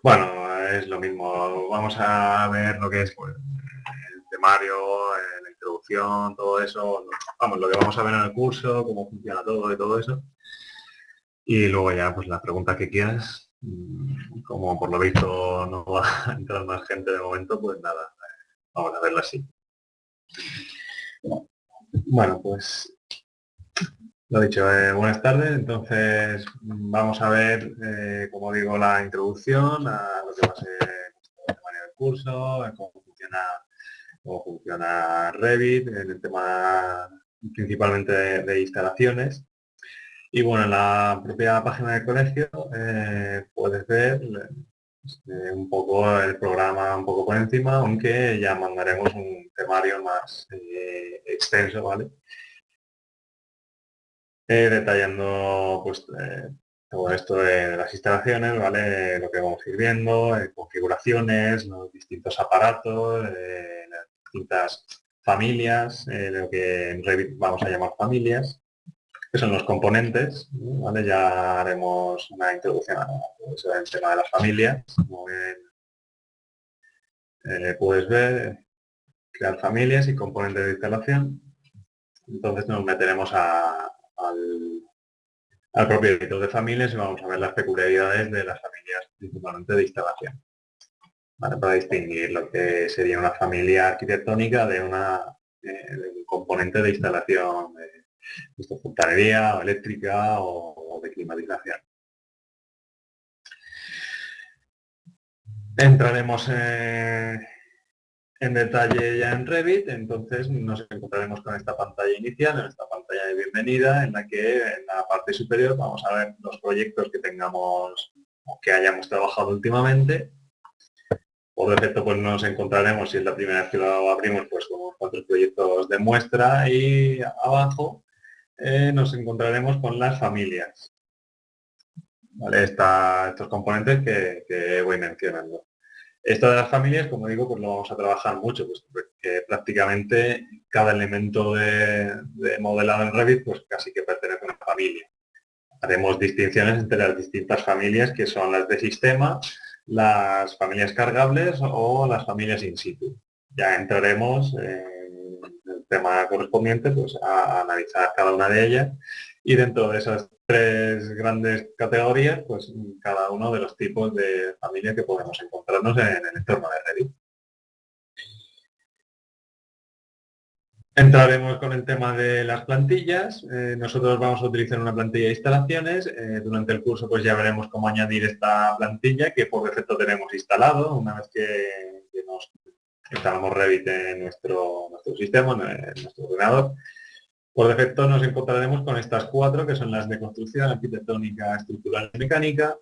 Bueno, es lo mismo. Vamos a ver lo que es pues, el temario, la introducción, todo eso. Vamos, lo que vamos a ver en el curso, cómo funciona todo y todo eso. Y luego ya, pues las preguntas que quieras. Como por lo visto no va a entrar más gente de momento, pues nada, vamos a verlo así. Bueno, pues lo dicho, buenas tardes. Entonces vamos a ver, como digo, la introducción a lo que va a ser el temario del curso, cómo funciona Revit, en el tema principalmente de instalaciones. Y bueno, en la propia página del colegio puedes ver un poco el programa un poco por encima, aunque ya mandaremos un temario más extenso, ¿vale? Detallando pues todo esto de las instalaciones, ¿vale? Lo que vamos a ir viendo, configuraciones, los distintos aparatos, las distintas familias, lo que en Revit vamos a llamar familias, que son los componentes, ¿vale? Ya haremos una introducción a pues, el tema de las familias, como bien puedes ver, crear familias y componentes de instalación. Entonces nos meteremos al propio editor de familias y vamos a ver las peculiaridades de las familias, principalmente de instalación, ¿vale? Para distinguir lo que sería una familia arquitectónica de un componente de instalación de fontanería o eléctrica o de climatización. Entraremos en detalle ya en Revit, entonces nos encontraremos con esta pantalla inicial, en esta pantalla de bienvenida, en la que en la parte superior vamos a ver los proyectos que tengamos o que hayamos trabajado últimamente. Por defecto pues nos encontraremos, si es la primera vez que lo abrimos, pues con 4 proyectos de muestra y abajo nos encontraremos con las familias. ¿Vale? Estos componentes que voy mencionando. Esto de las familias, como digo, pues lo vamos a trabajar mucho, pues porque prácticamente cada elemento de modelado en Revit, pues casi que pertenece a una familia. Haremos distinciones entre las distintas familias que son las de sistema, las familias cargables o las familias in situ. Ya entraremos en el tema correspondiente pues, a analizar cada una de ellas y dentro de esas 3 grandes categorías, pues cada uno de los tipos de familia que podemos encontrarnos en el entorno de Revit. Entraremos con el tema de las plantillas. Nosotros vamos a utilizar una plantilla de instalaciones. Durante el curso pues ya veremos cómo añadir esta plantilla que por defecto tenemos instalado una vez que nos instalamos Revit en nuestro sistema, en nuestro ordenador. Por defecto nos encontraremos con estas 4 que son las de construcción, arquitectónica, estructural y mecánica.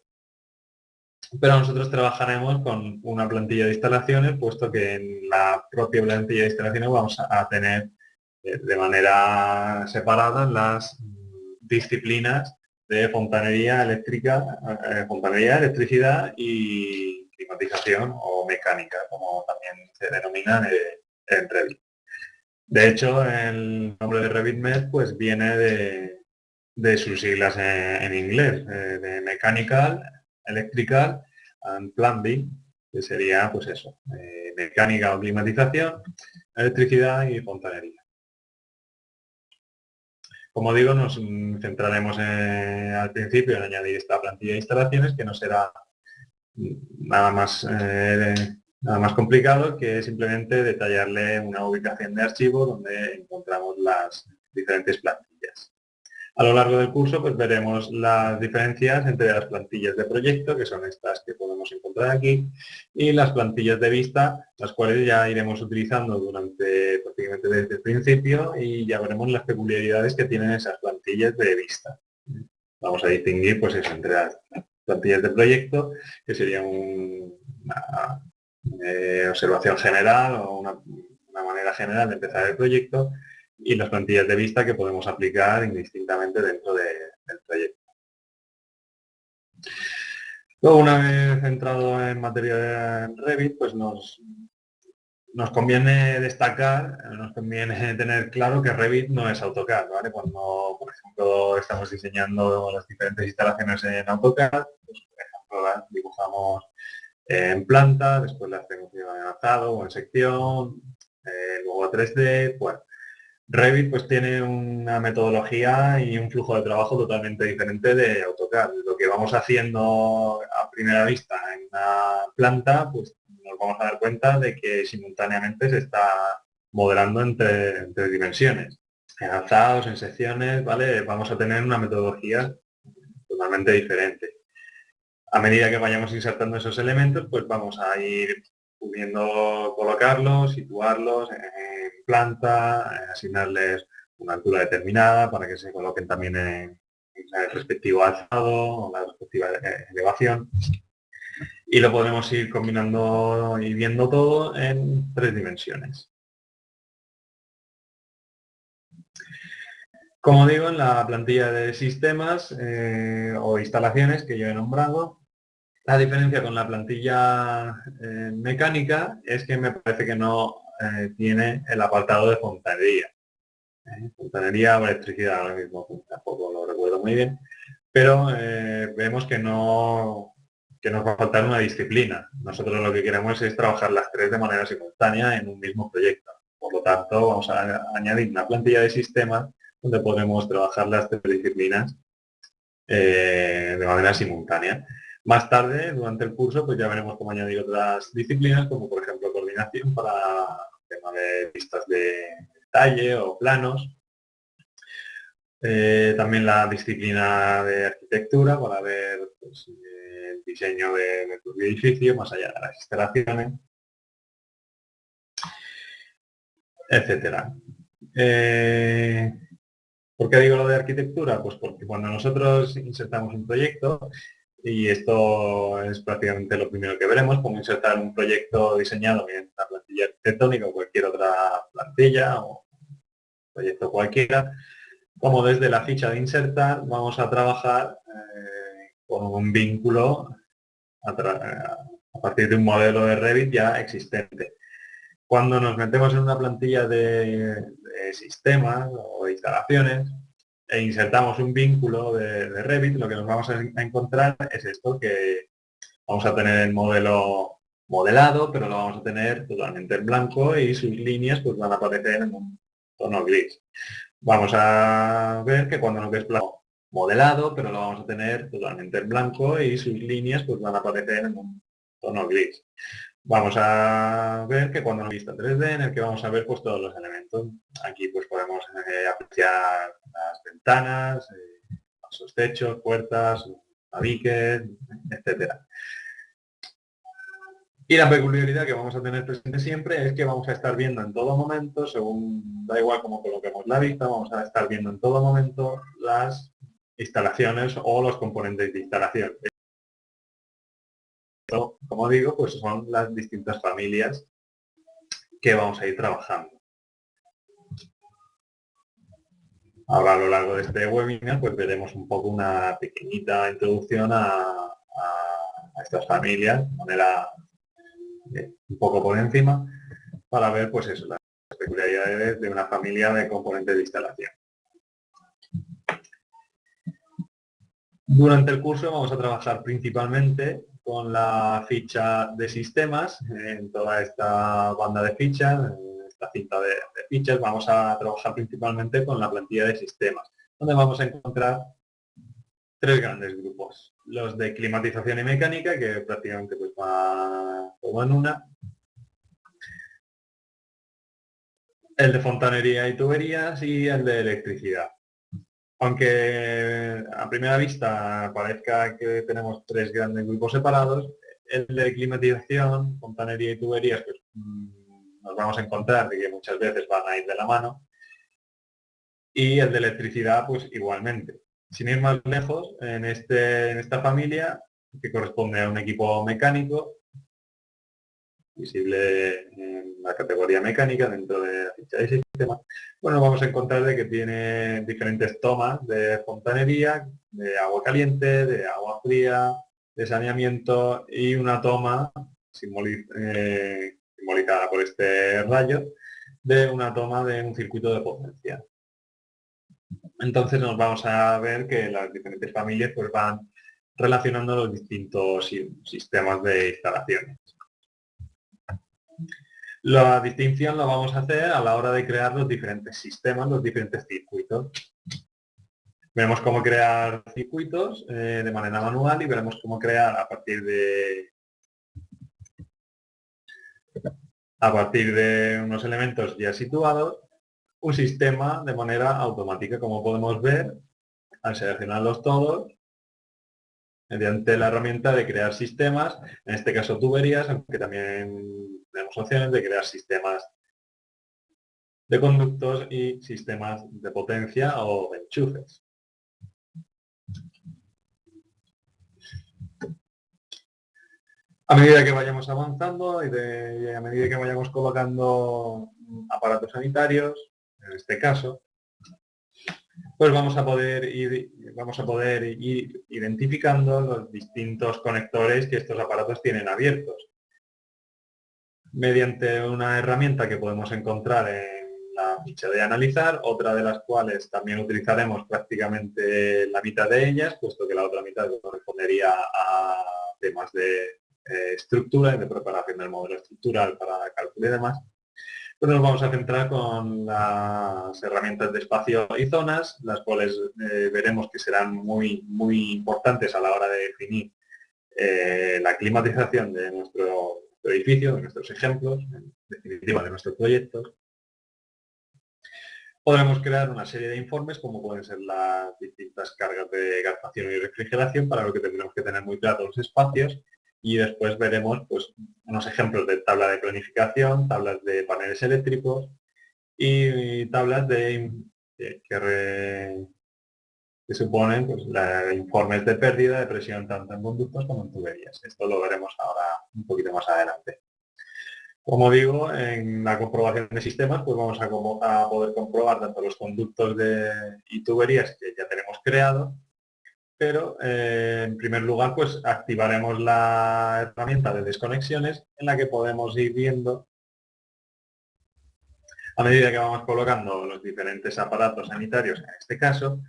Pero nosotros trabajaremos con una plantilla de instalaciones, puesto que en la propia plantilla de instalaciones vamos a tener de manera separada las disciplinas de fontanería eléctrica, fontanería, electricidad y climatización o mecánica, como también se denomina en Revit. De hecho, el nombre de RevitMed pues viene de sus siglas en inglés, de Mechanical, Electrical and Plumbing, que sería pues eso, mecánica o climatización, electricidad y fontanería. Como digo, nos centraremos al principio en añadir esta plantilla de instalaciones, que no será nada más, nada más complicado que simplemente detallarle una ubicación de archivo donde encontramos las diferentes plantillas. A lo largo del curso pues veremos las diferencias entre las plantillas de proyecto, que son estas que podemos encontrar aquí, y las plantillas de vista, las cuales ya iremos utilizando durante prácticamente desde el principio y ya veremos las peculiaridades que tienen esas plantillas de vista. Vamos a distinguir pues eso, entre las plantillas de proyecto, que sería una observación general o una manera general de empezar el proyecto, y las plantillas de vista que podemos aplicar indistintamente dentro del proyecto. Luego, una vez entrado en materia de Revit, pues nos conviene destacar, nos conviene tener claro que Revit no es AutoCAD, ¿vale? Cuando, por ejemplo, estamos diseñando las diferentes instalaciones en AutoCAD, pues, por ejemplo, nosotros las dibujamos en planta, después las hacemos en avanzado o en sección, luego 3D. Bueno, Revit pues tiene una metodología y un flujo de trabajo totalmente diferente de AutoCAD. Lo que vamos haciendo a primera vista en una planta, pues nos vamos a dar cuenta de que simultáneamente se está modelando en tres dimensiones. En alzados, en secciones, ¿vale? Vamos a tener una metodología totalmente diferente. A medida que vayamos insertando esos elementos, pues vamos a ir pudiendo colocarlos, situarlos en planta, asignarles una altura determinada para que se coloquen también en el respectivo alzado o la respectiva elevación. Y lo podemos ir combinando y viendo todo en tres dimensiones. Como digo, en la plantilla de sistemas o instalaciones que yo he nombrado, la diferencia con la plantilla mecánica es que me parece que no tiene el apartado de fontanería. Fontanería o electricidad ahora mismo, tampoco lo recuerdo muy bien, pero vemos que nos va a faltar una disciplina. Nosotros lo que queremos es trabajar las tres de manera simultánea en un mismo proyecto. Por lo tanto, vamos a añadir una plantilla de sistemas donde podemos trabajar las tres disciplinas de manera simultánea. Más tarde, durante el curso, pues ya veremos cómo añadir otras disciplinas, como por ejemplo coordinación para el tema de vistas de detalle o planos. También la disciplina de arquitectura para ver pues, el diseño de tu edificio, más allá de las instalaciones, etcétera. ¿Por qué digo lo de arquitectura? Pues porque cuando nosotros insertamos un proyecto, y esto es prácticamente lo primero que veremos, cómo insertar un proyecto diseñado en una plantilla arquitectónica o cualquier otra plantilla o proyecto cualquiera, como desde la ficha de insertar vamos a trabajar con un vínculo a partir de un modelo de Revit ya existente. Cuando nos metemos en una plantilla de sistemas o de instalaciones e insertamos un vínculo de Revit, lo que nos vamos a encontrar es esto, que vamos a tener el modelo modelado, pero lo vamos a tener totalmente en blanco y sus líneas pues van a aparecer en un tono gris. Vamos a ver que cuando no es modelado, pero lo vamos a tener totalmente en blanco y sus líneas pues van a aparecer en un tono gris. Vamos a ver que cuando nos vista 3D, en el que vamos a ver pues todos los elementos. Aquí pues podemos apreciar las ventanas, los techos, puertas, tabiques, etcétera. Y la peculiaridad que vamos a tener presente siempre es que vamos a estar viendo en todo momento, según da igual cómo coloquemos la vista, vamos a estar viendo en todo momento las instalaciones o los componentes de instalación. Esto, como digo, pues son las distintas familias que vamos a ir trabajando. Ahora a lo largo de este webinar pues veremos un poco una pequeñita introducción a estas familias de manera un poco por encima para ver pues eso, las peculiaridades de una familia de componentes de instalación. Durante el curso vamos a trabajar principalmente con la ficha de sistemas, en toda esta banda de fichas, en esta cinta de fichas, vamos a trabajar principalmente con la plantilla de sistemas, donde vamos a encontrar tres grandes grupos. Los de climatización y mecánica, que prácticamente pues va todo en una. El de fontanería y tuberías y el de electricidad. Aunque a primera vista parezca que tenemos tres grandes grupos separados, el de climatización, fontanería y tuberías, pues nos vamos a encontrar de que muchas veces van a ir de la mano. Y el de electricidad, pues igualmente. Sin ir más lejos, en esta familia, que corresponde a un equipo mecánico, visible en la categoría mecánica dentro de la ficha de sistema, bueno, vamos a encontrar de que tiene diferentes tomas de fontanería, de agua caliente, de agua fría, de saneamiento y una toma simbolizada por este rayo de una toma de un circuito de potencia. Entonces nos vamos a ver que las diferentes familias pues van relacionando los distintos sistemas de instalaciones. La distinción la vamos a hacer a la hora de crear los diferentes sistemas, los diferentes circuitos. Veremos cómo crear circuitos de manera manual y veremos cómo crear a partir de unos elementos ya situados un sistema de manera automática. Como podemos ver, al seleccionarlos todos, mediante la herramienta de crear sistemas, en este caso tuberías, aunque también tenemos opciones de crear sistemas de conductos y sistemas de potencia o de enchufes. A medida que vayamos avanzando y a medida que vayamos colocando aparatos sanitarios, en este caso, pues vamos a poder ir identificando los distintos conectores que estos aparatos tienen abiertos. Mediante una herramienta que podemos encontrar en la ficha de analizar, otra de las cuales también utilizaremos prácticamente la mitad de ellas, puesto que la otra mitad correspondería a temas de estructura y de preparación del modelo estructural para cálculo y demás. Pues nos vamos a centrar con las herramientas de espacio y zonas, las cuales veremos que serán muy importantes a la hora de definir la climatización de nuestro edificio, de nuestros ejemplos, en definitiva de nuestros proyectos. Podremos crear una serie de informes, como pueden ser las distintas cargas de calefacción y refrigeración, para lo que tendremos que tener muy claros los espacios, y después veremos pues, unos ejemplos de tabla de planificación, tablas de paneles eléctricos y tablas que suponen pues, informes de pérdida de presión tanto en conductos como en tuberías. Esto lo veremos ahora un poquito más adelante. Como digo, en la comprobación de sistemas pues vamos a poder comprobar tanto los conductos y tuberías que ya tenemos creados, pero en primer lugar pues activaremos la herramienta de desconexiones en la que podemos ir viendo, a medida que vamos colocando los diferentes aparatos sanitarios, en este caso,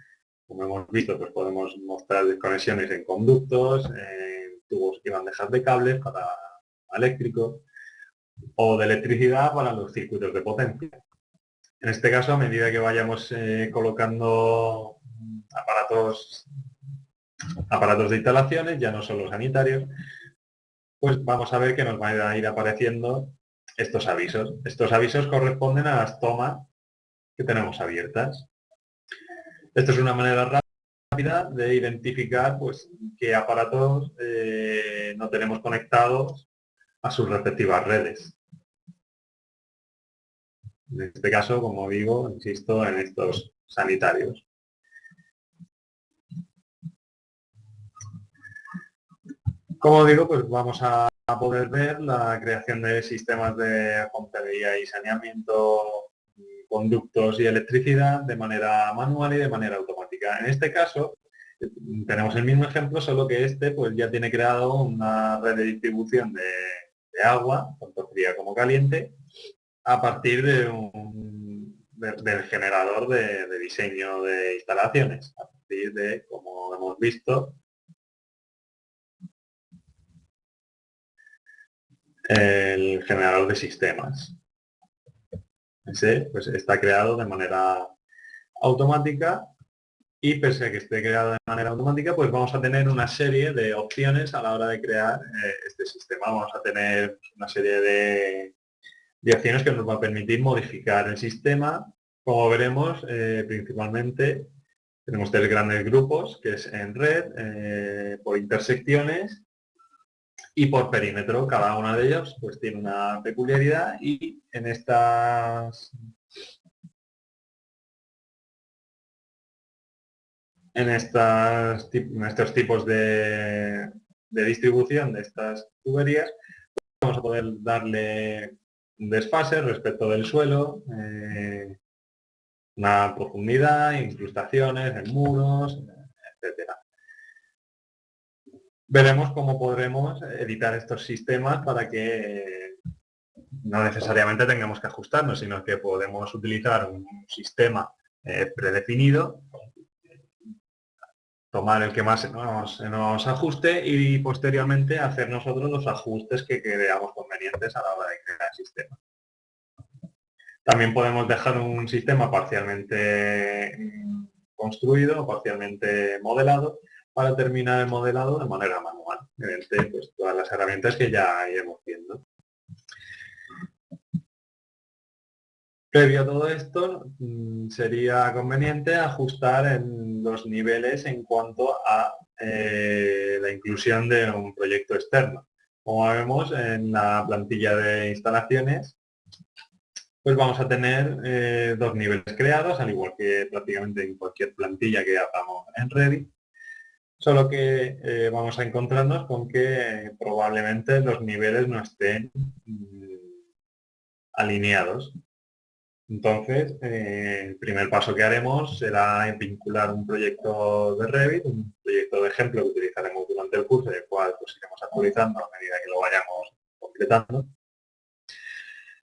como hemos visto, pues podemos mostrar desconexiones en conductos, en tubos y bandejas de cables para eléctricos, o de electricidad para los circuitos de potencia. En este caso, a medida que vayamos colocando aparatos de instalaciones, ya no solo sanitarios, pues vamos a ver que nos van a ir apareciendo estos avisos. Estos avisos corresponden a las tomas que tenemos abiertas. Esto es una manera rápida de identificar pues, qué aparatos no tenemos conectados a sus respectivas redes. En este caso, como digo, insisto en estos sanitarios. Como digo, pues vamos a poder ver la creación de sistemas de fontanería y saneamiento, conductos y electricidad de manera manual y de manera automática. En este caso, tenemos el mismo ejemplo, solo que este pues ya tiene creado una red de distribución de agua, tanto fría como caliente, a partir del generador de diseño de instalaciones, a partir de, como hemos visto, el generador de sistemas. Ese pues, está creado de manera automática y pese a que esté creado de manera automática, pues vamos a tener una serie de opciones a la hora de crear este sistema. Vamos a tener una serie de opciones que nos va a permitir modificar el sistema. Como veremos, principalmente tenemos tres grandes grupos, que es en red, por intersecciones y por perímetro. Cada una de ellas pues tiene una peculiaridad y en estos tipos de distribución de estas tuberías vamos a poder darle un desfase respecto del suelo, una profundidad, incrustaciones en muros, etcétera. Veremos cómo podremos editar estos sistemas para que no necesariamente tengamos que ajustarnos, sino que podemos utilizar un sistema predefinido tomar el que más se nos ajuste y posteriormente hacer nosotros los ajustes que creamos convenientes a la hora de crear el sistema. También podemos dejar un sistema parcialmente construido o parcialmente modelado para terminar el modelado de manera manual, mediante pues, todas las herramientas que ya iremos viendo. Previo a todo esto, sería conveniente ajustar en los niveles en cuanto a la inclusión de un proyecto externo. Como vemos en la plantilla de instalaciones, pues vamos a tener dos niveles creados, al igual que prácticamente en cualquier plantilla que hagamos en Revit, solo que vamos a encontrarnos con que probablemente los niveles no estén alineados. Entonces, el primer paso que haremos será vincular un proyecto de Revit, un proyecto de ejemplo que utilizaremos durante el curso, el cual pues, iremos actualizando a medida que lo vayamos completando.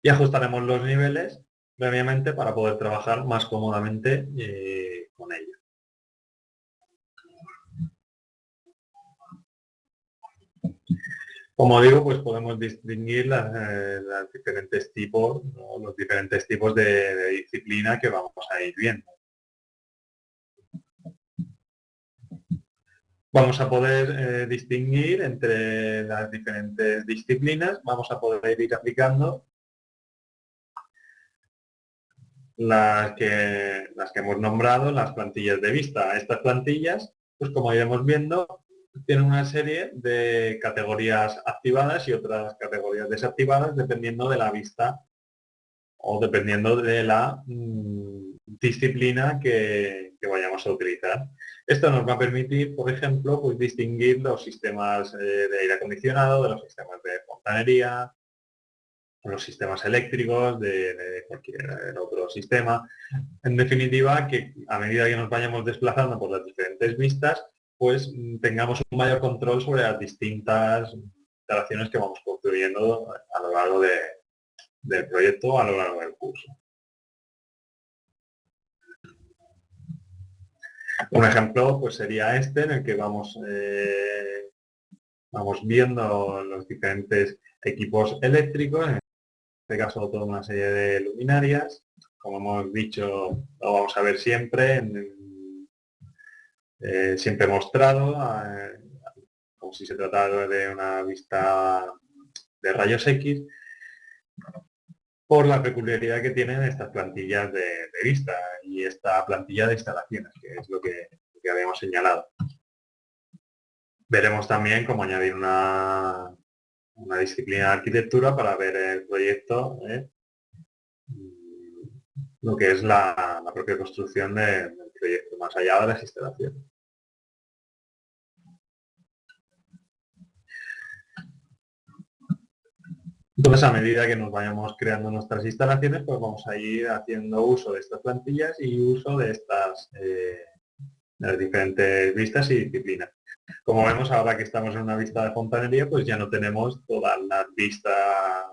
Y ajustaremos los niveles previamente para poder trabajar más cómodamente con ellos. Como digo, pues podemos distinguir los diferentes tipos, ¿no? Los diferentes tipos de disciplina que vamos a ir viendo. Vamos a poder distinguir entre las diferentes disciplinas, vamos a poder ir aplicando las que hemos nombrado, las plantillas de vista. Estas plantillas, pues como iremos viendo, tienen una serie de categorías activadas y otras categorías desactivadas dependiendo de la vista o dependiendo de la disciplina que vayamos a utilizar. Esto nos va a permitir, por ejemplo, pues, distinguir los sistemas de aire acondicionado, de los sistemas de fontanería, los sistemas eléctricos, de cualquier otro sistema. En definitiva, que a medida que nos vayamos desplazando por las diferentes vistas, pues tengamos un mayor control sobre las distintas instalaciones que vamos construyendo a lo largo del proyecto, a lo largo del curso. Un ejemplo pues sería este, en el que vamos viendo los diferentes equipos eléctricos, en este caso toda una serie de luminarias. Como hemos dicho, lo vamos a ver siempre, siempre mostrado, como si se tratara de una vista de rayos X, por la peculiaridad que tienen estas plantillas de vista y esta plantilla de instalaciones, que es lo que habíamos señalado. Veremos también cómo añadir una disciplina de arquitectura para ver el proyecto, lo que es la propia construcción del proyecto, más allá de las instalaciones. Entonces, a medida que nos vayamos creando nuestras instalaciones, pues vamos a ir haciendo uso de estas plantillas y uso de de las diferentes vistas y disciplinas. Como vemos, ahora que estamos en una vista de fontanería, pues ya no tenemos todas las vistas,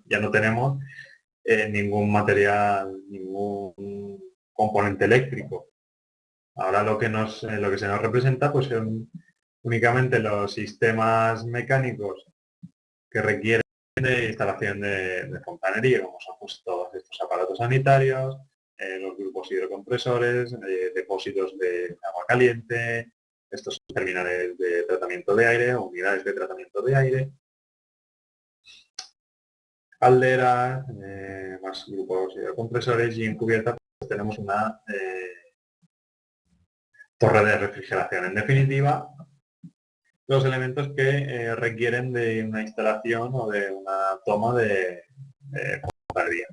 ya no tenemos ningún material, ningún componente eléctrico. Ahora lo que se nos representa pues son únicamente los sistemas mecánicos que requieren de instalación de fontanería, como son pues, todos estos aparatos sanitarios, los grupos hidrocompresores, depósitos de agua caliente, estos terminales de tratamiento de aire, unidades de tratamiento de aire, calderas, más grupos hidrocompresores y en cubierta pues, tenemos una torre de refrigeración. En definitiva, los elementos que requieren de una instalación o de una toma de fontanería.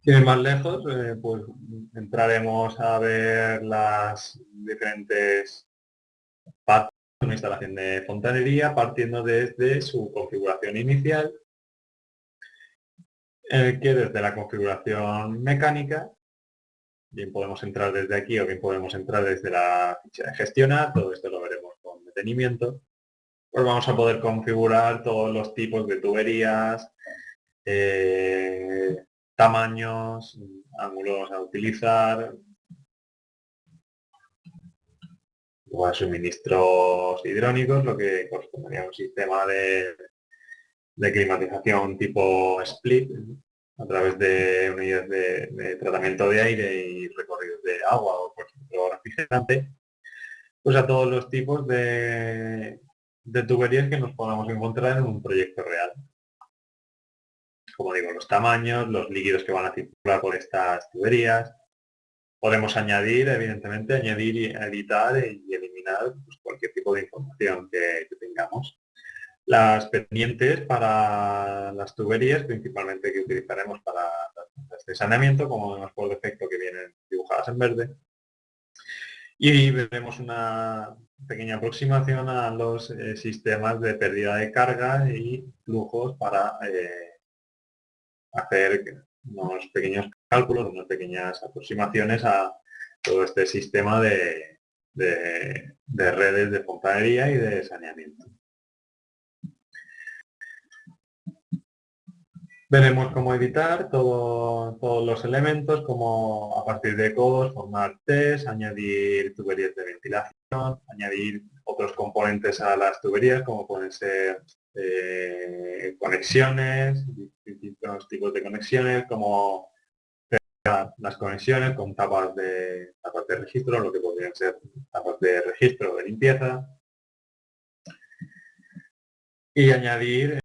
Sin ir más lejos, pues entraremos a ver las diferentes partes de una instalación de fontanería partiendo desde su configuración inicial, en el que desde la configuración mecánica, bien podemos entrar desde aquí o bien podemos entrar desde la ficha de gestionar, todo esto lo veremos con detenimiento, pues vamos a poder configurar todos los tipos de tuberías, tamaños, ángulos a utilizar, Luego a suministros hidráulicos, lo que correspondería a un sistema de climatización tipo split, a través de unidades de tratamiento de aire y recorridos de agua o por ejemplo refrigerante, pues a todos los tipos de tuberías que nos podamos encontrar en un proyecto real. Como digo, los tamaños, los líquidos que van a circular por estas tuberías. Podemos añadir, evidentemente, editar y eliminar pues, cualquier tipo de información que tengamos. Las pendientes para las tuberías, principalmente que utilizaremos para este saneamiento, como vemos por defecto que vienen dibujadas en verde. Y veremos una pequeña aproximación a los sistemas de pérdida de carga y flujos para hacer unos pequeños cálculos, unas pequeñas aproximaciones a todo este sistema de redes de fontanería y de saneamiento. Veremos cómo editar todos los elementos, como a partir de codos, formar test, añadir tuberías de ventilación, añadir otros componentes a las tuberías, como pueden ser conexiones, distintos tipos de conexiones, como las conexiones con tapas de registro, lo que podrían ser tapas de registro o de limpieza, y añadir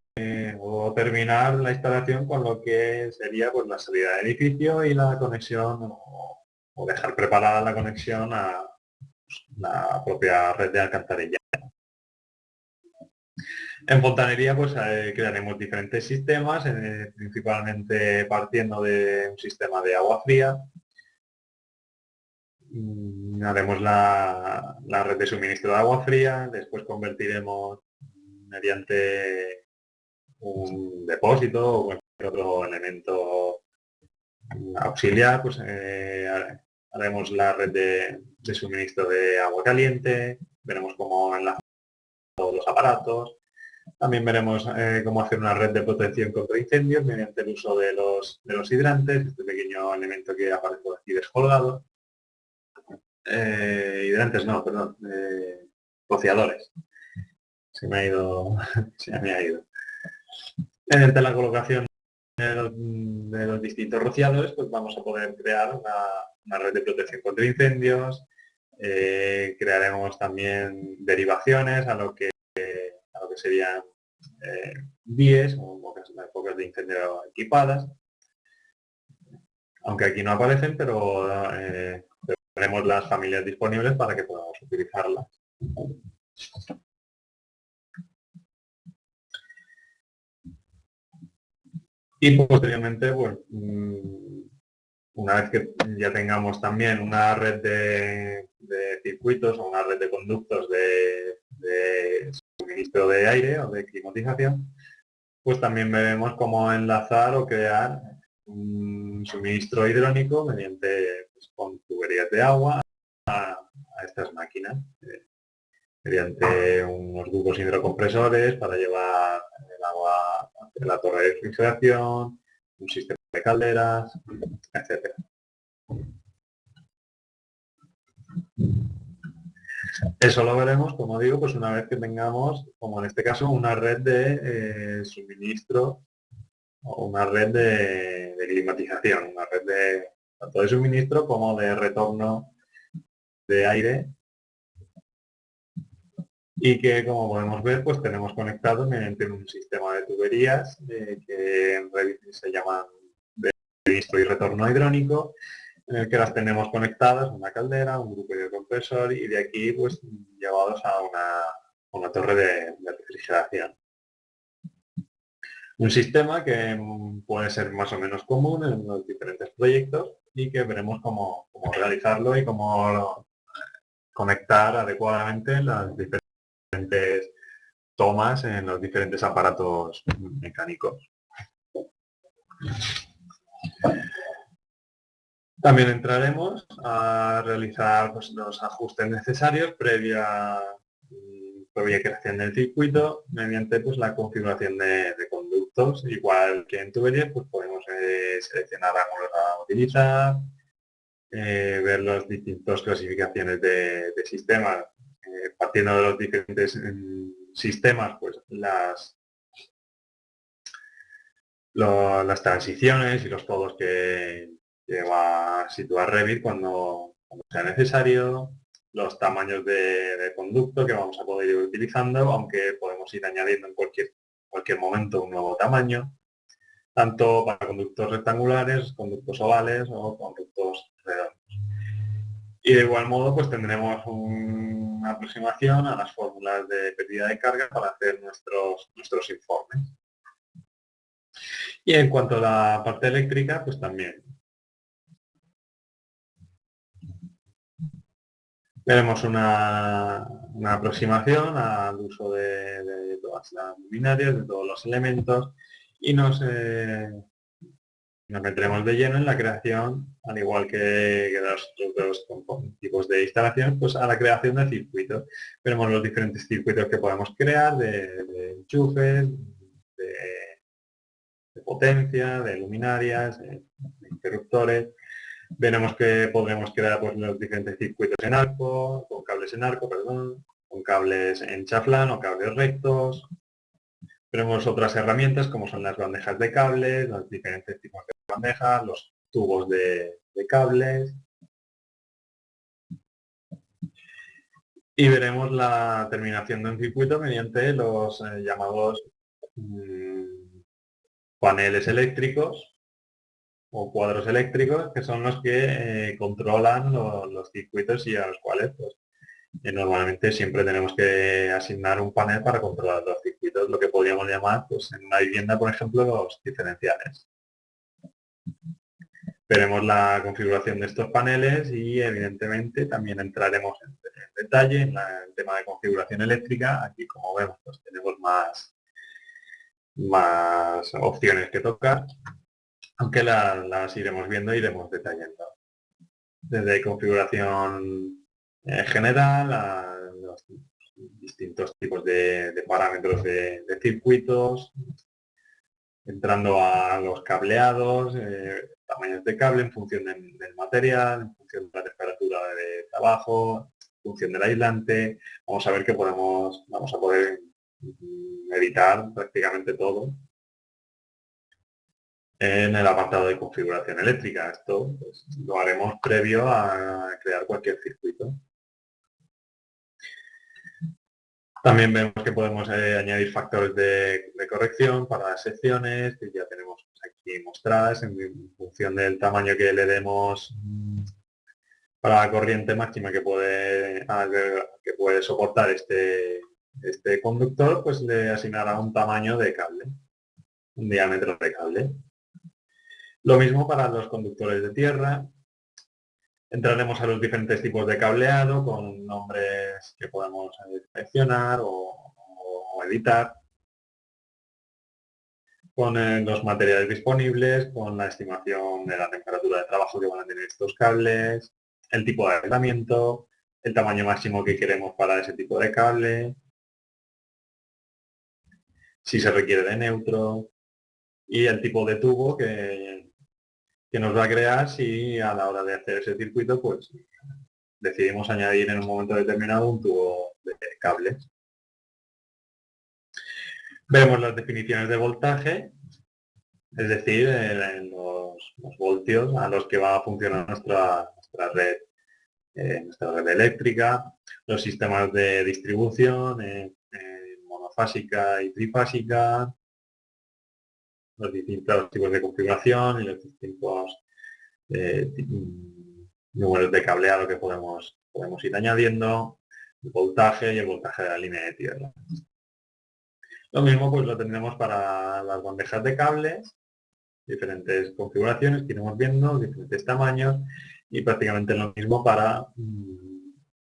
o terminar la instalación con lo que sería pues, la salida del edificio y la conexión o dejar preparada la conexión a pues, la propia red de alcantarilla. En fontanería pues crearemos diferentes sistemas, principalmente partiendo de un sistema de agua fría. Haremos la red de suministro de agua fría, después convertiremos mediante un depósito o cualquier otro elemento auxiliar, pues haremos la red de suministro de agua caliente, veremos cómo enlazar todos los aparatos, también veremos cómo hacer una red de protección contra incendios mediante el uso de los hidrantes, este pequeño elemento que aparece por aquí descolgado. Hidrantes no, perdón, rociadores. Se me ha ido. Mediante la colocación de los distintos rociadores, pues vamos a poder crear una red de protección contra incendios. Crearemos también derivaciones a lo que serían vías o bocas de incendio equipadas, aunque aquí no aparecen, pero tenemos las familias disponibles para que podamos utilizarlas. Y posteriormente, pues, una vez que ya tengamos también una red de circuitos o una red de conductos de suministro de aire o de climatización, pues también veremos cómo enlazar o crear un suministro hidráulico mediante pues, con tuberías de agua a estas máquinas, mediante unos tubos hidrocompresores para llevar el agua a la torre de refrigeración, un sistema de calderas, etcétera. Eso lo veremos, como digo, pues una vez que tengamos, como en este caso, una red de suministro o una red de climatización, una red de tanto de suministro como de retorno de aire y que, como podemos ver, pues tenemos conectados mediante un sistema de tuberías que en Revit se llaman de suministro y retorno hidráulico, en el que las tenemos conectadas, una caldera, un grupo de compresor y de aquí pues llevados a una torre de refrigeración. Un sistema que puede ser más o menos común en los diferentes proyectos y que veremos cómo realizarlo y cómo conectar adecuadamente las diferentes tomas en los diferentes aparatos mecánicos. También entraremos a realizar pues, los ajustes necesarios previa creación del circuito mediante pues, la configuración de conductos. Igual que en tuberías, pues podemos seleccionar ángulos a utilizar, ver las distintas clasificaciones de sistemas partiendo de los diferentes sistemas, pues las transiciones y los codos que va a situar Revit cuando sea necesario, los tamaños de conducto que vamos a poder ir utilizando, aunque podemos ir añadiendo en cualquier momento un nuevo tamaño, tanto para conductos rectangulares, conductos ovales o conductos redondos. Y de igual modo, pues tendremos una aproximación a las fórmulas de pérdida de carga para hacer nuestros informes. Y en cuanto a la parte eléctrica, pues también veremos una aproximación al uso de todas las luminarias, de todos los elementos, y nos meteremos de lleno en la creación, al igual que los otros tipos de instalaciones, pues a la creación de circuitos. Veremos los diferentes circuitos que podemos crear, de enchufes, de potencia, de luminarias, de interruptores. Veremos que podremos crear pues, los diferentes circuitos en arco, con cables en arco, perdón, con cables en chaflán o cables rectos. Veremos otras herramientas como son las bandejas de cables, los diferentes tipos de bandejas, los tubos de cables. Y veremos la terminación de un circuito mediante los llamados paneles eléctricos o cuadros eléctricos, que son los que controlan los circuitos y a los cuales pues, normalmente siempre tenemos que asignar un panel para controlar los circuitos, lo que podríamos llamar pues, en una vivienda, por ejemplo, los diferenciales. Veremos la configuración de estos paneles y evidentemente también entraremos en detalle en el tema de configuración eléctrica. Aquí, como vemos, pues tenemos más opciones que tocar, aunque las iremos viendo e iremos detallando. Desde configuración general a los distintos tipos de parámetros de circuitos, entrando a los cableados, tamaños de cable en función del material, en función de la temperatura de trabajo, en función del aislante. Vamos a ver que vamos a poder editar prácticamente todo en el apartado de configuración eléctrica. Esto pues, lo haremos previo a crear cualquier circuito. También vemos que podemos añadir factores de corrección para las secciones, que ya tenemos aquí mostradas en función del tamaño que le demos para la corriente máxima que puede soportar este conductor, pues le asignará un tamaño de cable, un diámetro de cable. Lo mismo para los conductores de tierra. Entraremos a los diferentes tipos de cableado con nombres que podemos seleccionar o editar, con los materiales disponibles, con la estimación de la temperatura de trabajo que van a tener estos cables, el tipo de aislamiento, el tamaño máximo que queremos para ese tipo de cable, si se requiere de neutro y el tipo de tubo que nos va a crear si a la hora de hacer ese circuito pues decidimos añadir en un momento determinado un tubo de cable. Vemos las definiciones de voltaje, es decir, los voltios a los que va a funcionar nuestra red eléctrica, los sistemas de distribución, monofásica y trifásica, los distintos tipos de configuración y los distintos números de cableado que podemos ir añadiendo, el voltaje y el voltaje de la línea de tierra. Lo mismo pues lo tendremos para las bandejas de cables, diferentes configuraciones que iremos viendo, diferentes tamaños y prácticamente lo mismo para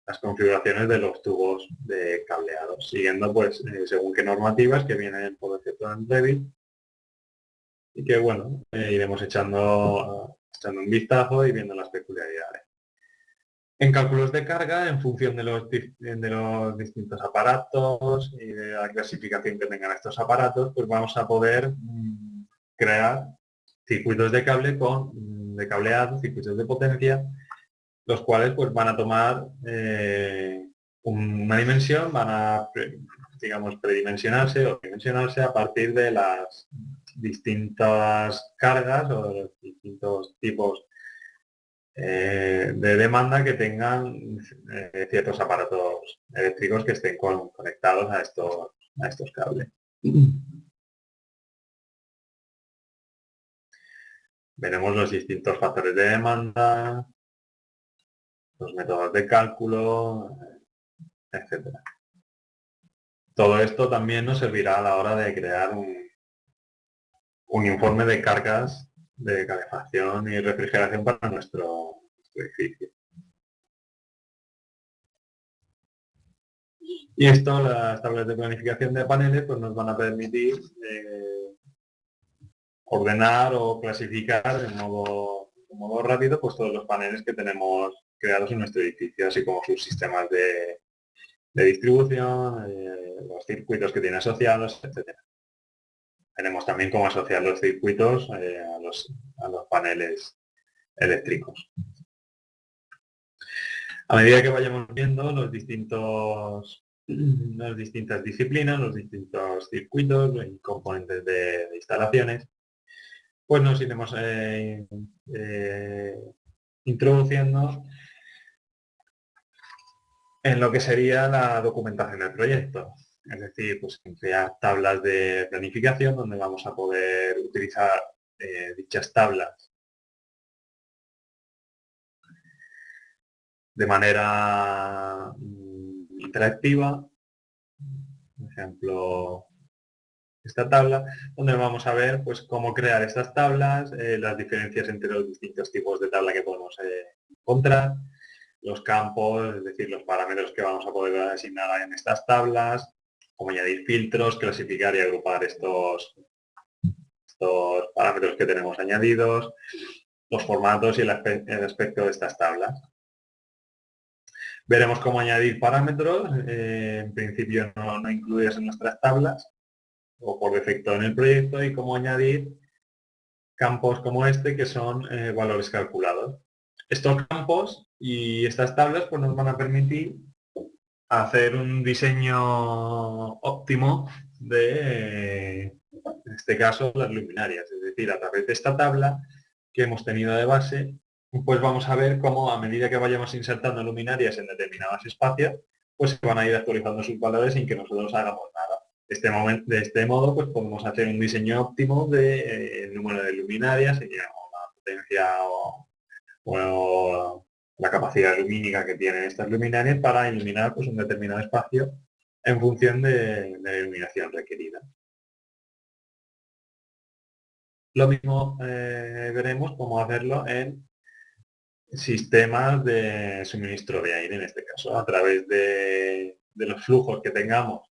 las configuraciones de los tubos de cableado, siguiendo pues según qué normativas que vienen por defecto en Revit y que bueno, iremos echando un vistazo y viendo las peculiaridades. En cálculos de carga, en función de los distintos aparatos y de la clasificación que tengan estos aparatos, pues vamos a poder crear circuitos de cable de cableado, circuitos de potencia, los cuales pues van a tomar una dimensión van a, digamos, predimensionarse o dimensionarse a partir de las distintas cargas o de los distintos tipos de demanda que tengan ciertos aparatos eléctricos que estén conectados a estos cables. Veremos los distintos factores de demanda, los métodos de cálculo, etcétera. Todo esto también nos servirá a la hora de crear un informe de cargas de calefacción y refrigeración para nuestro edificio. Y esto, las tablas de planificación de paneles, pues nos van a permitir ordenar o clasificar de modo rápido pues todos los paneles que tenemos creados en nuestro edificio, así como sus sistemas de distribución, los circuitos que tiene asociados, etcétera. Tenemos también cómo asociar los circuitos a los paneles eléctricos. A medida que vayamos viendo las distintas disciplinas, los distintos circuitos y componentes de instalaciones, pues nos iremos introduciendo en lo que sería la documentación del proyecto. Es decir, pues crear tablas de planificación donde vamos a poder utilizar dichas tablas de manera interactiva. Por ejemplo, esta tabla, donde vamos a ver pues cómo crear estas tablas, las diferencias entre los distintos tipos de tabla que podemos encontrar, los campos, es decir, los parámetros que vamos a poder asignar en estas tablas, cómo añadir filtros, clasificar y agrupar estos parámetros que tenemos añadidos, los formatos y el aspecto de estas tablas. Veremos cómo añadir parámetros, en principio no incluidos en nuestras tablas o por defecto en el proyecto, y cómo añadir campos como este que son valores calculados. Estos campos y estas tablas pues nos van a permitir hacer un diseño óptimo de, en este caso, las luminarias. Es decir, a través de esta tabla que hemos tenido de base, pues vamos a ver cómo a medida que vayamos insertando luminarias en determinados espacios, pues se van a ir actualizando sus valores sin que nosotros hagamos nada. De este modo, pues podemos hacer un diseño óptimo del número de luminarias y la potencia o la capacidad lumínica que tienen estas luminarias para iluminar pues, un determinado espacio en función de la iluminación requerida. Lo mismo veremos cómo hacerlo en sistemas de suministro de aire, en este caso, a través de los flujos que tengamos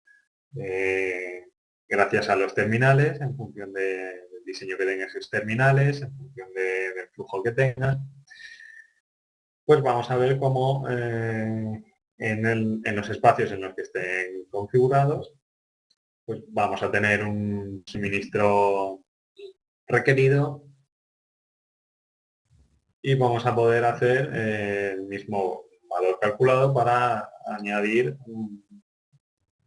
gracias a los terminales, en función del diseño que tengan esos terminales, en función del flujo que tengan, pues vamos a ver cómo en los espacios en los que estén configurados, pues vamos a tener un suministro requerido y vamos a poder hacer el mismo valor calculado para añadir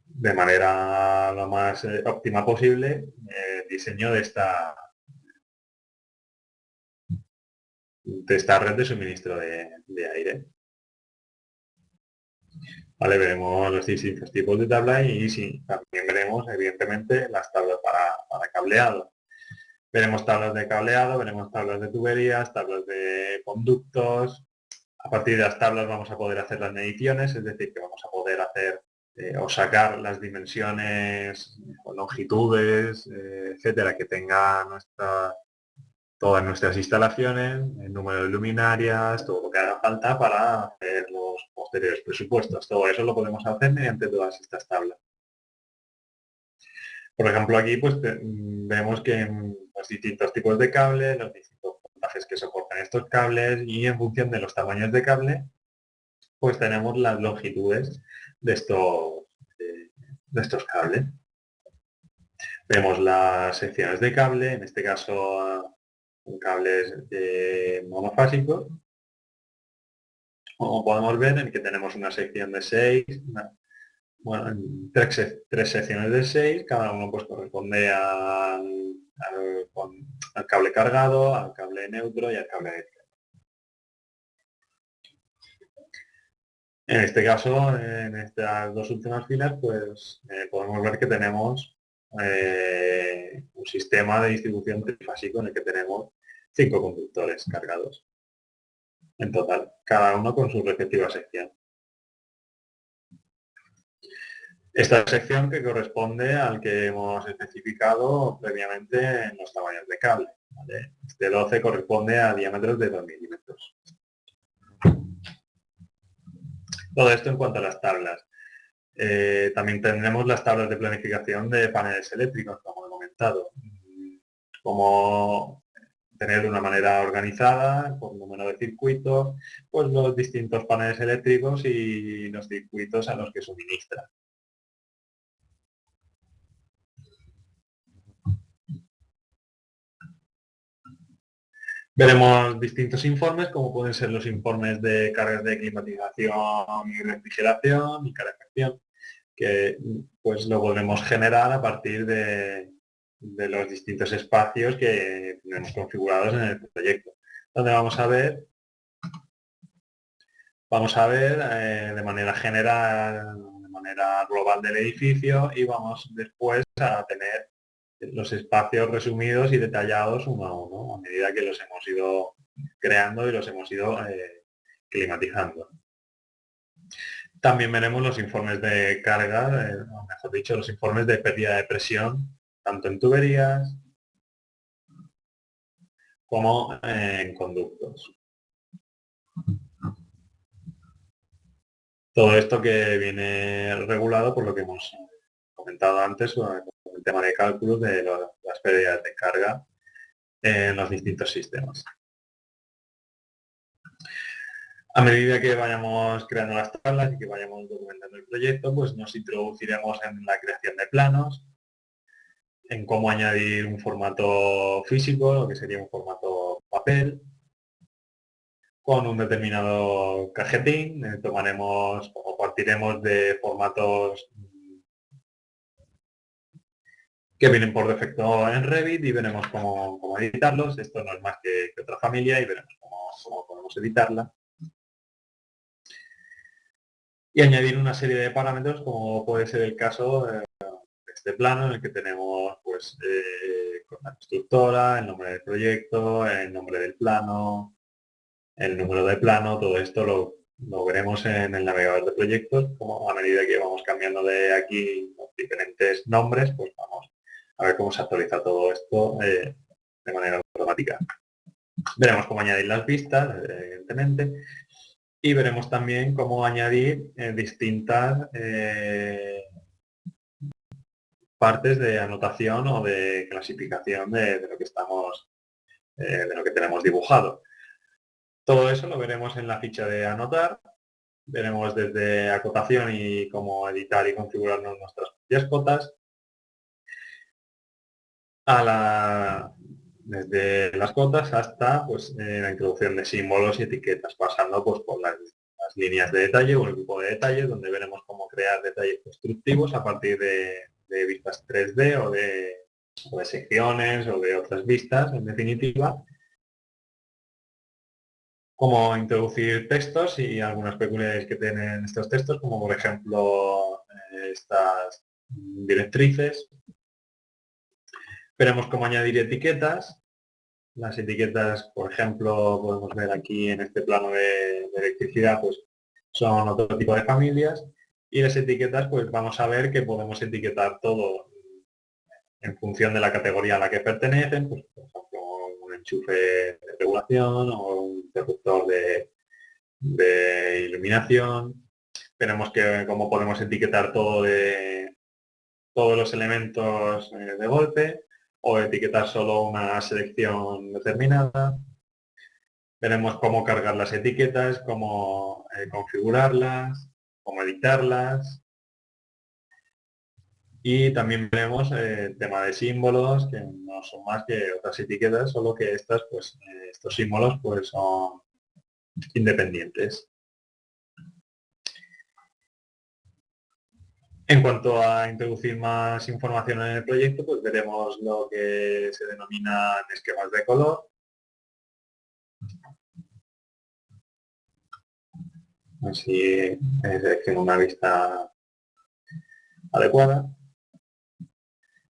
de manera lo más óptima posible el diseño de esta red de suministro de aire. Vale, veremos los distintos tipos de tabla y sí, también veremos evidentemente las tablas para cableado. Veremos tablas de cableado, veremos tablas de tuberías, tablas de conductos. A partir de las tablas vamos a poder hacer las mediciones, es decir, que vamos a poder hacer o sacar las dimensiones o longitudes, etcétera, que tenga todas nuestras instalaciones, el número de luminarias, todo lo que haga falta para hacer los posteriores presupuestos. Todo eso lo podemos hacer mediante todas estas tablas. Por ejemplo, aquí pues vemos que en los distintos tipos de cable, los distintos voltajes que soportan estos cables y en función de los tamaños de cable, pues tenemos las longitudes de estos cables. Vemos las secciones de cable, en este caso cables monofásicos, Como podemos ver, en que tenemos una sección de 6, bueno, tres secciones de 6, cada uno pues corresponde al cable cargado, al cable neutro y al cable eléctrico. En este caso, en estas dos últimas filas, pues podemos ver que tenemos un sistema de distribución trifásico en el que tenemos 5 conductores cargados en total, cada uno con su respectiva sección. Esta sección que corresponde al que hemos especificado previamente en los tamaños de cable. ¿Vale? Este 12 corresponde a diámetros de 2 milímetros. Todo esto en cuanto a las tablas. También tendremos las tablas de planificación de paneles eléctricos, como he comentado. Como tener de una manera organizada, por número de circuitos, pues los distintos paneles eléctricos y los circuitos a los que suministran. Veremos distintos informes, como pueden ser los informes de cargas de climatización y refrigeración y calefacción, que pues lo podremos generar a partir de los distintos espacios que tenemos configurados en el proyecto, donde vamos a ver de manera general, de manera global del edificio, y vamos después a tener los espacios resumidos y detallados uno a uno, a medida que los hemos ido creando y los hemos ido climatizando. También veremos los informes de carga, o mejor dicho, los informes de pérdida de presión, tanto en tuberías como en conductos. Todo esto que viene regulado por lo que hemos comentado antes sobre el tema de cálculos de las pérdidas de carga en los distintos sistemas. A medida que vayamos creando las tablas y que vayamos documentando el proyecto, pues nos introduciremos en la creación de planos, en cómo añadir un formato físico, lo que sería un formato papel, con un determinado cajetín. Tomaremos o partiremos de formatos que vienen por defecto en Revit y veremos cómo editarlos. Esto no es más que otra familia y veremos cómo podemos editarla. Y añadir una serie de parámetros, como puede ser el caso de este plano, en el que tenemos pues, con la constructora, el nombre del proyecto, el nombre del plano, el número de plano. Todo esto lo veremos en el navegador de proyectos, como a medida que vamos cambiando de aquí los diferentes nombres, pues vamos a ver cómo se actualiza todo esto de manera automática. Veremos cómo añadir las vistas, evidentemente, y veremos también cómo añadir distintas partes de anotación o de clasificación de lo que estamos, de lo que tenemos dibujado. Todo eso lo veremos en la ficha de anotar. Veremos desde acotación y cómo editar y configurarnos nuestras propias cotas, desde las cotas hasta pues, la introducción de símbolos y etiquetas, pasando pues, por las líneas de detalle o el grupo de detalles, donde veremos cómo crear detalles constructivos a partir de vistas 3D o de secciones o de otras vistas, en definitiva. Cómo introducir textos y algunas peculiaridades que tienen estos textos, como por ejemplo estas directrices. Veremos cómo añadir etiquetas. Las etiquetas, por ejemplo, podemos ver aquí en este plano de electricidad, pues son otro tipo de familias. Y las etiquetas, pues vamos a ver que podemos etiquetar todo en función de la categoría a la que pertenecen, pues, por ejemplo, un enchufe de regulación o un interruptor de iluminación. Veremos cómo podemos etiquetar todos los elementos de golpe o etiquetar solo una selección determinada. Veremos cómo cargar las etiquetas, cómo configurarlas, cómo editarlas. Y también veremos el tema de símbolos, que no son más que otras etiquetas, solo que estos símbolos pues son independientes. En cuanto a introducir más información en el proyecto, pues veremos lo que se denominan esquemas de color. Así selecciono una vista adecuada.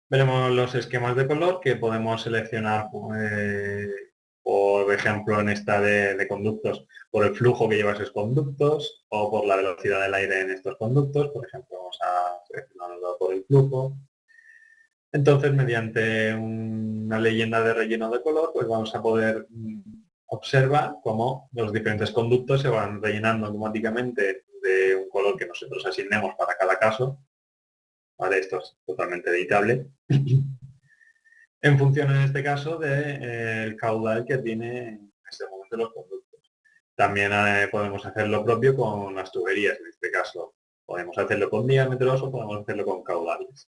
Veremos los esquemas de color que podemos seleccionar, por ejemplo, en esta de conductos, por el flujo que lleva esos conductos o por la velocidad del aire en estos conductos. Por ejemplo, vamos a seleccionarlo por el flujo. Entonces, mediante una leyenda de relleno de color, pues vamos a poder observar cómo los diferentes conductos se van rellenando automáticamente de un color que nosotros asignemos para cada caso. ¿Vale? Esto es totalmente editable. En función, en este caso, del caudal que tiene en este momento los conductos. También podemos hacer lo propio con las tuberías, en este caso. Podemos hacerlo con diámetros o podemos hacerlo con caudales.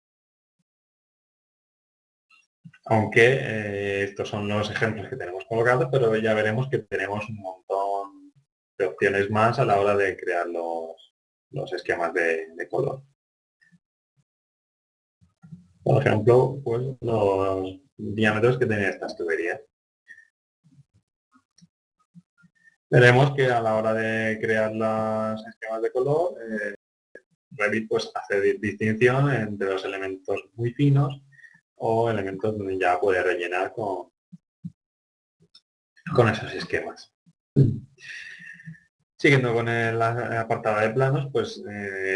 Aunque estos son los ejemplos que tenemos colocados, pero ya veremos que tenemos un montón de opciones más a la hora de crear los esquemas de color. Por ejemplo, pues los diámetros que tienen estas tuberías. Veremos que a la hora de crear los esquemas de color, Revit pues hace distinción entre los elementos muy finos o elementos donde ya puede rellenar con esos esquemas. Siguiendo con el apartado de planos, pues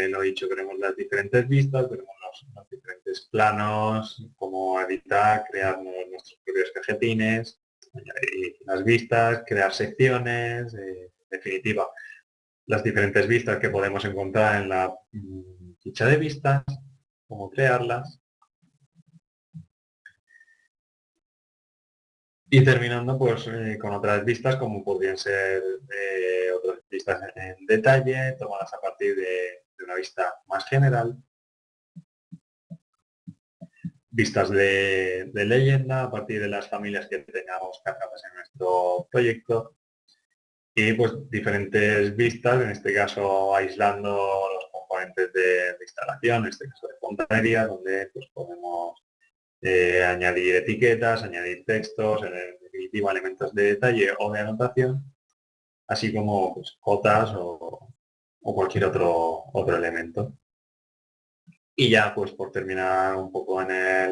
lo dicho, veremos las diferentes vistas, veremos los diferentes planos, cómo editar, crear nuestros propios cajetines, añadir las vistas, crear secciones, en definitiva, las diferentes vistas que podemos encontrar en la ficha de vistas, cómo crearlas. Y terminando pues con otras vistas como podrían ser otras vistas en detalle, tomadas a partir de una vista más general, vistas de leyenda a partir de las familias que tengamos cargadas en nuestro proyecto y pues diferentes vistas, en este caso aislando los componentes de instalación, en este caso de fontanería, donde pues podemos añadir etiquetas, añadir textos, en definitiva elementos de detalle o de anotación, así como pues, cotas o cualquier otro elemento. Y ya pues por terminar un poco la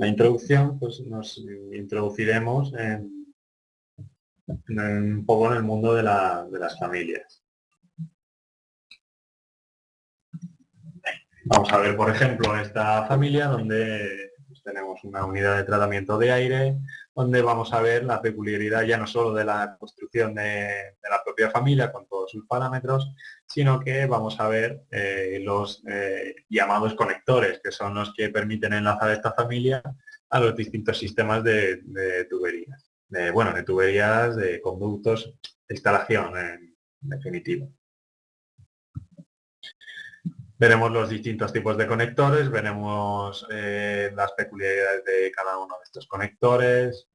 introducción, pues nos introduciremos un poco en el mundo de las familias. Vamos a ver, por ejemplo, esta familia donde pues, tenemos una unidad de tratamiento de aire, donde vamos a ver la peculiaridad ya no solo de la construcción de la propia familia con todos sus parámetros, sino que vamos a ver los llamados conectores, que son los que permiten enlazar esta familia a los distintos sistemas de tuberías. De tuberías, de conductos, de instalación, en definitiva. Veremos los distintos tipos de conectores, veremos las peculiaridades de cada uno de estos conectores,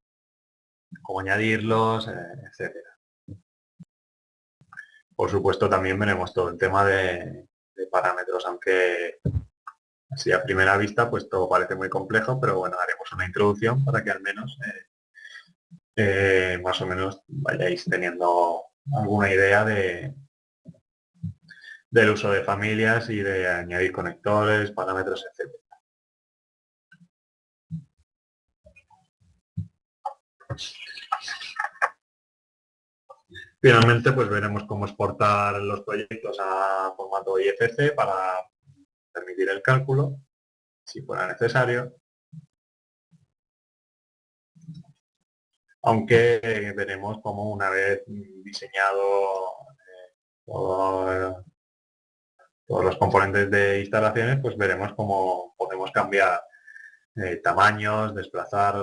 cómo añadirlos, etcétera. Por supuesto también veremos todo el tema de parámetros, aunque así a primera vista pues todo parece muy complejo, pero bueno, haremos una introducción para que al menos más o menos vayáis teniendo alguna idea del uso de familias y de añadir conectores, parámetros, etcétera. Finalmente, pues veremos cómo exportar los proyectos a formato IFC para permitir el cálculo, si fuera necesario. Aunque veremos cómo una vez diseñado todos los componentes de instalaciones, pues veremos cómo podemos cambiar tamaños, desplazar,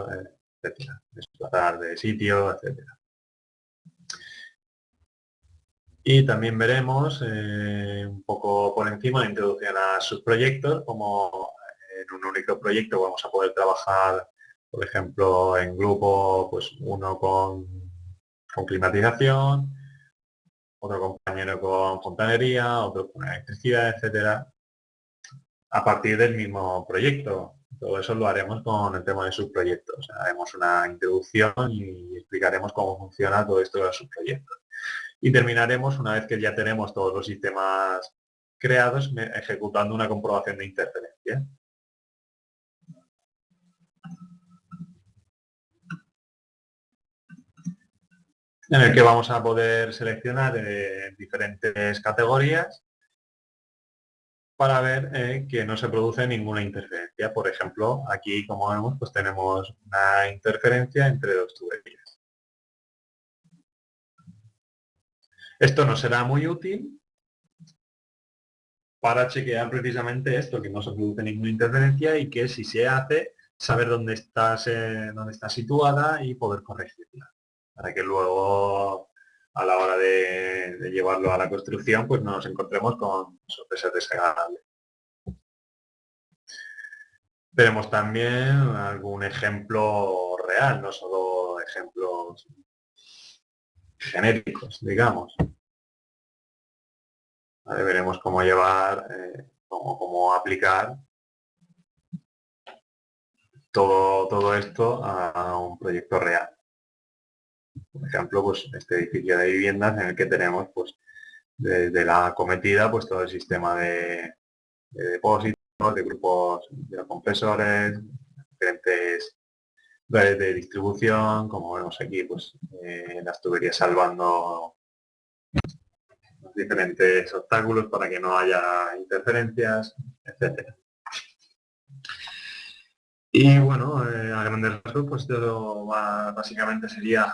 etcétera, desplazar de sitio, etcétera. Y también veremos un poco por encima la introducción a subproyectos, como en un único proyecto vamos a poder trabajar, por ejemplo, en grupo, pues uno con climatización, otro compañero con fontanería, otro con electricidad, etcétera, a partir del mismo proyecto. Todo eso lo haremos con el tema de subproyectos. Haremos una introducción y explicaremos cómo funciona todo esto de los subproyectos. Y terminaremos, una vez que ya tenemos todos los sistemas creados, ejecutando una comprobación de interferencia. En el que vamos a poder seleccionar diferentes categorías para ver que no se produce ninguna interferencia. Por ejemplo, aquí, como vemos, pues tenemos una interferencia entre dos tuberías. Esto nos será muy útil para chequear precisamente esto, que no se produce ninguna interferencia y que si se hace, saber dónde está situada y poder corregirla. Para que luego, a la hora de llevarlo a la construcción, pues no nos encontremos con sorpresas desagradables. Veremos también algún ejemplo real, no solo ejemplos genéricos, digamos. Vale, veremos cómo llevar, cómo aplicar todo esto a un proyecto real. Por ejemplo, pues este edificio de viviendas en el que tenemos, pues, desde la acometida, pues todo el sistema de depósitos, de grupos de los compresores, diferentes redes de distribución, como vemos aquí, pues las tuberías salvando los diferentes obstáculos para que no haya interferencias, etcétera. Y bueno, a grandes rasgos, pues todo básicamente sería